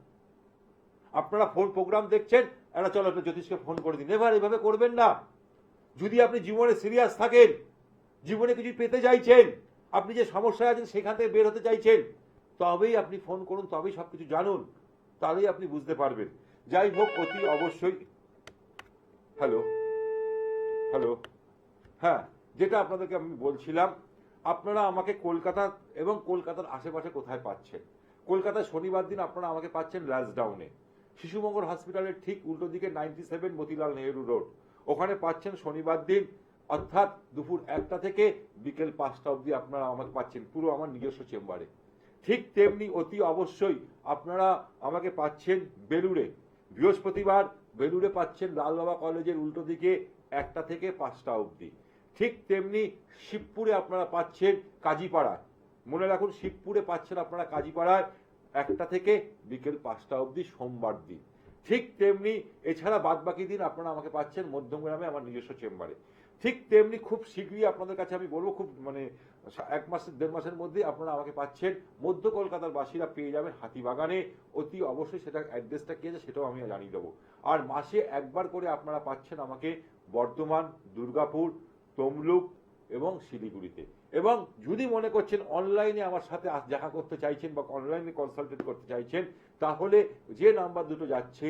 S2: আপনারা ফোন প্রোগ্রাম দেখছেন, একটা চলো একটা জ্যোতিষকে ফোন করে দিন, এবার এভাবে করবেন না। যদি আপনি জীবনে সিরিয়াস থাকেন জীবনে কিছু পেতে চাইছেন, আপনি যে সমস্যায় আছেন সেখান থেকে বের হতে চাইছেন, তবেই আপনি ফোন করুন, তবেই সবকিছু জানুন, তাহলেই আপনি বুঝতে পারবেন। যাই হোক, অতি অবশ্যই। হ্যালো হ্যালো, হ্যাঁ, যেটা আপনাদেরকে আমি বলছিলাম, আপনারা আমাকে কলকাতা এবং কলকাতার আশেপাশে কোথায় পাচ্ছেন? কলকাতায় শনিবার দিন আপনারা আমাকে পাচ্ছেন ল্যান্সডাউনে, শিশুমঙ্গল হসপিটালের ঠিক উল্টো দিকে 97 মতিলাল নেহেরু রোড, ওখানে পাচ্ছেন শনিবার দিন, অর্থাৎ দুপুর 1টা থেকে বিকেল 5টা অবধি আপনারা আমাকে পাচ্ছেন পুরো আমার নিজস্ব চেম্বারে। ঠিক তেমনি অতি অবশ্যই আপনারা আমাকে পাচ্ছেন বেলুড়ে, বৃহস্পতিবার বেলুড়ে পাচ্ছেন লালবাবা কলেজের উল্টো দিকে 1টা থেকে 5টা অবধি। ঠিক তেমনি শিবপুরে আপনারা পাচ্ছেন কাজীপাড়ায়, মনে রাখুন শিবপুরে পাচ্ছেন আপনারা কাজীপাড়ায় 1টা থেকে বিকেল 5টা অবধি সোমবার দিন। ঠিক তেমনি এছাড়া বাদবাকি দিন আপনারা আমাকে পাচ্ছেন মধ্যমগ্রামে আমার নিজস্ব চেম্বারে। ঠিক তেমনি খুব শীঘ্রই আপনাদের কাছে আমি বলবো, খুব মানে 1 মাস 1.5 মাসের মধ্যে আপনারা আমাকে পাচ্ছেন মধ্য কলকাতার বাসীরা পেয়ে যাবেন হাতিবাগানে। অতি অবশ্যই সেটা অ্যাড্রেসটা কি আছে সেটাও আমি জানিয়ে দেবো। আর মাসে একবার করে আপনারা পাচ্ছেন আমাকে বর্ধমান, দুর্গাপুর, তমলুক এবং শিলিগুড়িতে। এবং যদি মনে করছেন অনলাইনে আমার সাথে দেখা করতে চাইছেন বা অনলাইনে কনসালটেন্ট করতে চাইছেন, তাহলে যে নাম্বার দুটো যাচ্ছে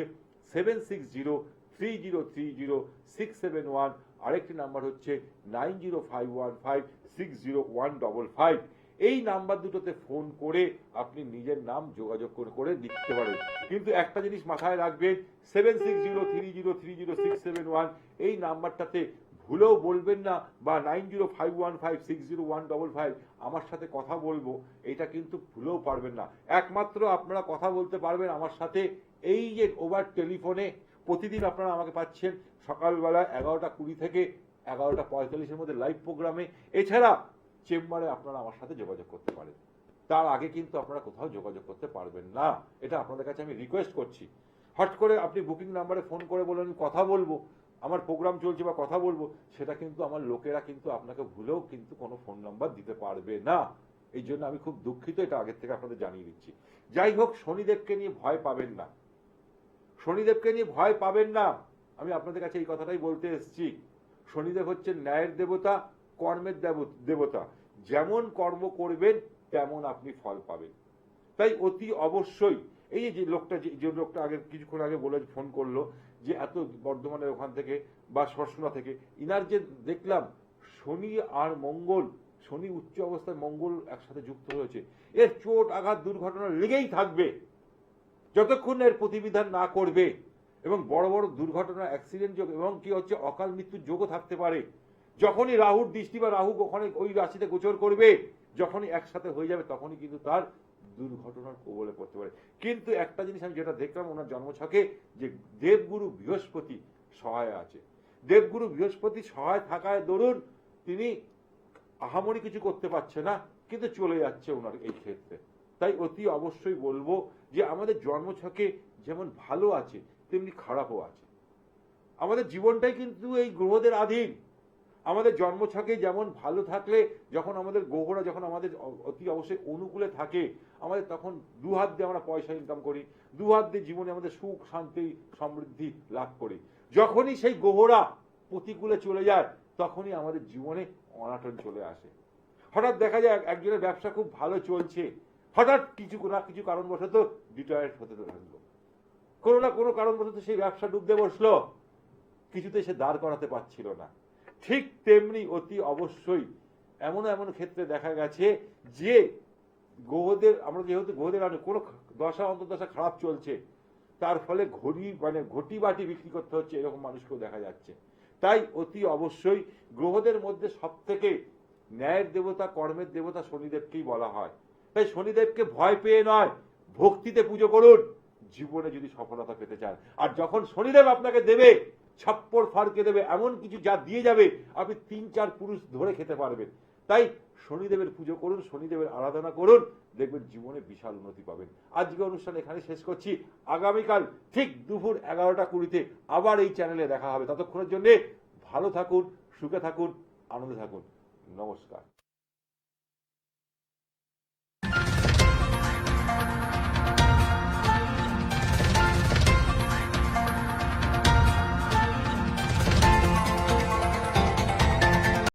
S2: 7603030671, আরেকটি নাম্বার হচ্ছে 9051560155। এই নাম্বার দুটোতে ফোন করে আপনি নিজের নাম যোগাযোগ করে লিখতে পারেন। কিন্তু একটা জিনিস মাথায় রাখবেন, 7603030671 এই নাম্বারটাতে ভুলেও বলবেন না বা 9051560155 আমার সাথে কথা বলবো, এটা কিন্তু ভুলেও পারবেন না। একমাত্র আপনারা কথা বলতে পারবেন আমার সাথে এই যে ওভার টেলিফোনে। প্রতিদিন আপনারা আমাকে পাচ্ছেন সকালবেলা 11টা 20 থেকে 11টা 45-এর মধ্যে লাইভ প্রোগ্রামে। এছাড়া চেম্বারে আপনারা আমার সাথে যোগাযোগ করতে পারেন, তার আগে কিন্তু আপনারা কোথাও যোগাযোগ করতে পারবেন না। এটা আপনাদের কাছে আমি রিকোয়েস্ট করছি। হট করে আপনি বুকিং নাম্বারে ফোন করে বলেন কথা বলবো, আমার প্রোগ্রাম চলছে বা কথা বলবো, সেটা কিন্তু আমার লোকেরা কিন্তু আপনাকে ভুলেও কিন্তু কোনো ফোন নাম্বার দিতে পারবে না। এই জন্য আমি খুব দুঃখিত, এটা আগের থেকে আপনাদের জানিয়ে দিচ্ছি। যাই হোক, শনিদেবকে নিয়ে ভয় পাবেন না, শনিদেবকে নিয়ে ভয় পাবেন না। আমি আপনাদের কাছে এই কথাটাই বলতে এসেছি। শনিদেব হচ্ছেন ন্যায়ের দেবতা, কর্মের দেবতা। যেমন কর্ম করবেন তেমন আপনি ফল পাবেন। তাই অতি অবশ্যই এই যে লোকটা আগে কিছুক্ষণ আগে বলে ফোন করলো যে এত বর্ধমানের ওখান থেকে বা সরসোনা থেকে, ইনার যে দেখলাম শনি আর মঙ্গল, শনি উচ্চ অবস্থায়, মঙ্গল একসাথে যুক্ত হয়েছে, এর চোট আঘাত দুর্ঘটনা লেগেই থাকবে যতক্ষণ এর প্রতিবিধান না করবে। এবং বড় বড় দুর্ঘটনা, অ্যাক্সিডেন্ট যোগ এবং কি হচ্ছে অকাল মৃত্যুর যোগও থাকতে পারে। যখনই রাহুর দৃষ্টি বা রাহু ওখানে ওই রাশিতে গোচর করবে, যখনই একসাথে হয়ে যাবে, তখনই কিন্তু তার দুর্ঘটনার কবলে পড়তে পারে। কিন্তু একটা জিনিস আমি যেটা দেখলাম ওনার জন্মছকে, যে দেবগুরু বৃহস্পতি সহায় আছে। দেবগুরু বৃহস্পতি সহায় থাকায় দরুন তিনি আহামরি কিছু করতে পারছে না, কিন্তু চলে যাচ্ছে ওনার এই ক্ষেত্রে। তাই অতি অবশ্যই বলবো যে আমাদের জন্মছকে যেমন ভালো আছে তেমনি খারাপও আছে। আমাদের জীবনটাই কিন্তু এই গ্রহদের অধীন। আমাদের জন্মছকে যেমন ভালো থাকলে, যখন আমাদের গ্রহরা যখন আমাদের অতি অবশ্যই অনুকূলে থাকে, আমাদের তখন দু হাত দিয়ে আমরা পয়সা ইনকাম করি, দু হাত দিয়ে জীবনে আমাদের সুখ শান্তি সমৃদ্ধি লাভ করি। যখনই সেই গ্রহরা প্রতিকূলে চলে যায়, তখনই আমাদের জীবনে অনাটন চলে আসে। হঠাৎ দেখা যায় একজনের ব্যবসা খুব ভালো চলছে, হঠাৎ কিছু না কিছু কারণবশত ডিটায়ার্ড হতে থাকলো, কোনো না কোনো কারণবশত সেই ব্যবসা ডুবতে বসলো, কিছুতে সে দাঁড় করাতে পারছিল না। ঠিক তেমনি অতি অবশ্যই এমন ক্ষেত্রে দেখা গেছে যে গ্রহদের, আমরা যেহেতু গ্রহদের কোনো দশা অন্তর্দশা খারাপ চলছে, তার ফলে ঘটি বাটি বিক্রি করতে হচ্ছে, এরকম মানুষকেও দেখা যাচ্ছে। তাই অতি অবশ্যই গ্রহদের মধ্যে সব থেকে ন্যায়ের দেবতা, কর্মের দেবতা শনিদেবকেই বলা হয়। তাই শনিদেবকে ভয় পেয়ে নয়, ভক্তিতে পুজো করুন জীবনে যদি সফলতা পেতে চান। আর যখন শনিদেব আপনাকে দেবে, ছাপ্পর ফাড়কে দেবে, এমন কিছু যা দিয়ে যাবে আপনি 3-4 পুরুষ ধরে খেতে পারবেন। তাই শনিদেবের পুজো করুন, শনিদেবের আরাধনা করুন, দেখবেন জীবনে বিশাল উন্নতি পাবেন। আজকে অনুষ্ঠান এখানে শেষ করছি। আগামীকাল ঠিক দুপুর 11টা 20-তে আবার এই চ্যানেলে দেখা হবে। ততক্ষণের জন্য ভালো থাকুন, সুখে থাকুন, আনন্দে থাকুন। নমস্কার।